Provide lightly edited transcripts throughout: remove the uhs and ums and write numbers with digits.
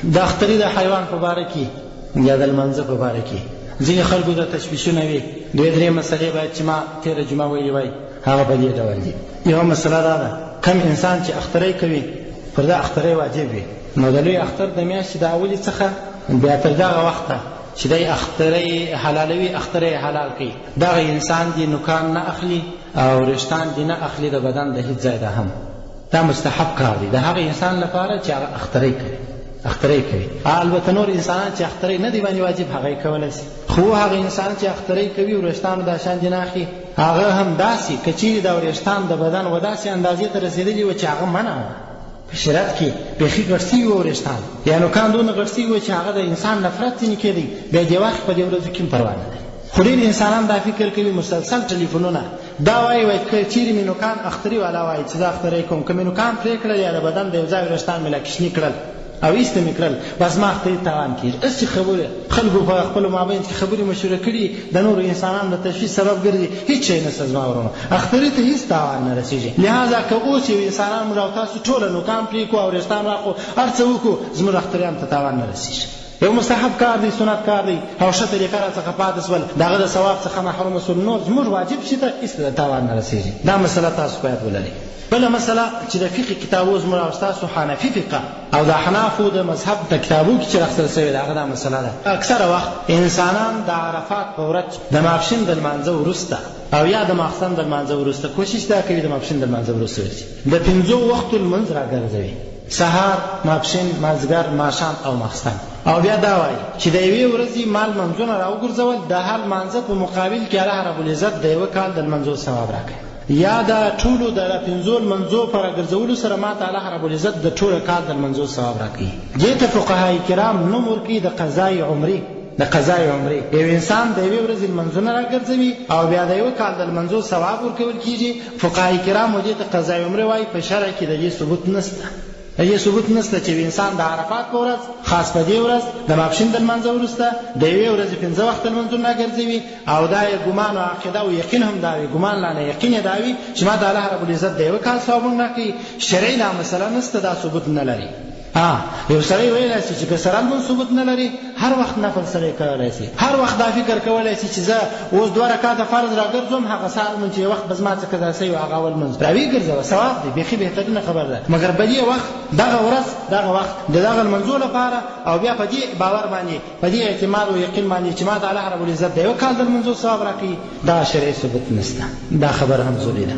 د اختري د حیوان په باره کې یا د لمانځه په باره کې ځینې خلکو د تشویشونه وي. دوې درې مسلې باید چې ما تېره جمعه ویلې وای، هغه په دې ډول دي. یوه مسله دا ده، کم انسان چې اختری کوي پر دا اختری واجب وي، نو د لوی اختر د میاشتې د اولې څخه بیا تر دغه وخته چې دی اختری حلالوي، اختری حلال کوي، دغه انسان دی نوکان نه اخلي او رشتان دی نه اخلي د بدن د هیڅ ځای ده هم. دا مستحب کار دی د هغه انسان لپاره چې هغه اختری کوي. البته نور انسانان چې اختری نه دی باندې واجب، هغه یې کولی شي، خو هغه انسان چې اختری کوي ورشتانو دا شان دی نه اخلي، هغه هم داسې که چیرې دا ورشتان د بدن و داسې اندازې ته رسېدلي وه چې هغه منع وه په شریعت کې، بیخي ګډ شوي وه ورشتان، یا نوکان دونه ګډ شوي وه چې هغه د انسان نفرت ځینې کېدی، بیا دې واخې په دې ورځو کې هم پروا نه دی. خو ډېر انسانان دا فکر کوي، مسلسل ټلیفونونه دا وایي که چیرې مې نوکان اختري والا وایي چې زه اختری کوم، که مې نوکان پرې کړل یا د بدن د یو ځای ورشتان مې لا کوچني کړل او ایسته مې کړل، بس ما اختري تاوان کېږي. هسې خبره خلکو په خپلو مابین کې خبرې مشوره کړي د نورو انسانانو د تشویش سبب ګرځي، هېڅ شی نشته زما ورونو، اختري ته هېڅ تاوان نه رسېږي. لهذا که اوس یو انسانان موږ او تاسو ټوله نوکان پرې کړو او ورشتان راکړو هر څه وکړو، زموږ اختریانو ته تاوان نه رسېږي. یو مستحب کار دی، سنت کار دی، او ښه طریقه راڅخه پاتې شول، د هغه د ثواب څخه محروم شول، نور زموږ واجب شي ته هېڅ تاوان نه رسېږي. دا مسله تاسو باید ولرئ. بله مسله چې د فقه کتابو زموږ او ستاسو حنفي فقه او د احنافو د مذهب د کتابو کې چې راخیستل شوې ده، هغه دا مسله ده. اکثره وخت انسانان د عرفات په ورځ د ماپښین د لمانځه وروسته او یا د ماخستن د لمانځه وروسته کوشش دا کوي د ماپښین د لمانځه وروسته ورسي د 5 وختو لمونځ راګرځوي، سهار، ماپښین، مازدیګر، ماښام او ماخستن، او بیا دا وایي چې د یوې ورځې ما لمنځونه راوګرځول د هر لمانځه په مقابل کې الله رب العزت د یوه کال د لمنځو ثواب راکوي، یا د ټولو د 5 لمنځو په راګرځولو سره ما ته الله رب العزت د ټوله کال د لمنځو ثواب راکوي. دې ته فقهای کرام نوم ورکوي د قضای عمرې. یو انسان د یوې ورځې لمنځونه راګرځوي او بیا د یوه کال د لمنځو ثواب ورکول کېږي. فقهای کرام دې ته قضای عمرې وایي. په شرع کې د دې ثبوت نشته، چې انسان د عرفات په ورځ، خاص په دې ورځ د ماپښین د لمانځه وروسته د یوې ورځې 5 وخته لمونځونه راګرځوي، او دا یې ګمان او عقیده او یقین هم دا وي، ګمان لا نه یقین یې دا وي چې ما د الله رب العزت د یوه کال ثوابونه راکوي. شرعي دا مسله نشته، دا ثبوت نه لري. یو سړی ویلی شي چې که سره لمونځ ثبوت نه لري، هر وخت نفل سړی کولی شي، هر وخت دا فکر کولی شي چې زه اوس 2 رکعته فرض راګرځوم، هغه سهار لمونځ چې یو وخت به زما څه قضا شوي وي هغه اول لمونځ راویګرځوه، ثواب دی، بیخي بهترینه خبر ده. مګر په دې وخت دغه ورځ دغه وخت د دغه لمنځو لپاره او بیا په دې باور باندې، په دې اعتماد او یقین باندې چې ما ته الله رب العزت د یوه کال د لمنځو ثواب راکوي، دا شرعي ثبوت نشته. دا خبره هم زوري ده.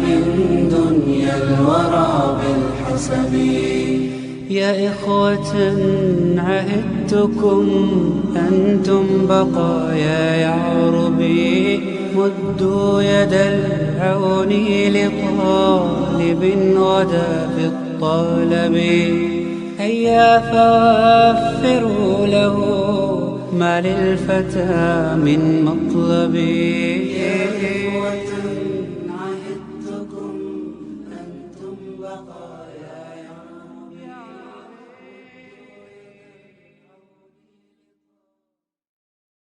من دنيا الورى بالحسب. يا إخوة عهدتكم أنتم بقايا يعربي، مدوا يد العون لطالب غدا في الطلب، هيا فوفروا له ما للفتى من مطلب. يا إخوة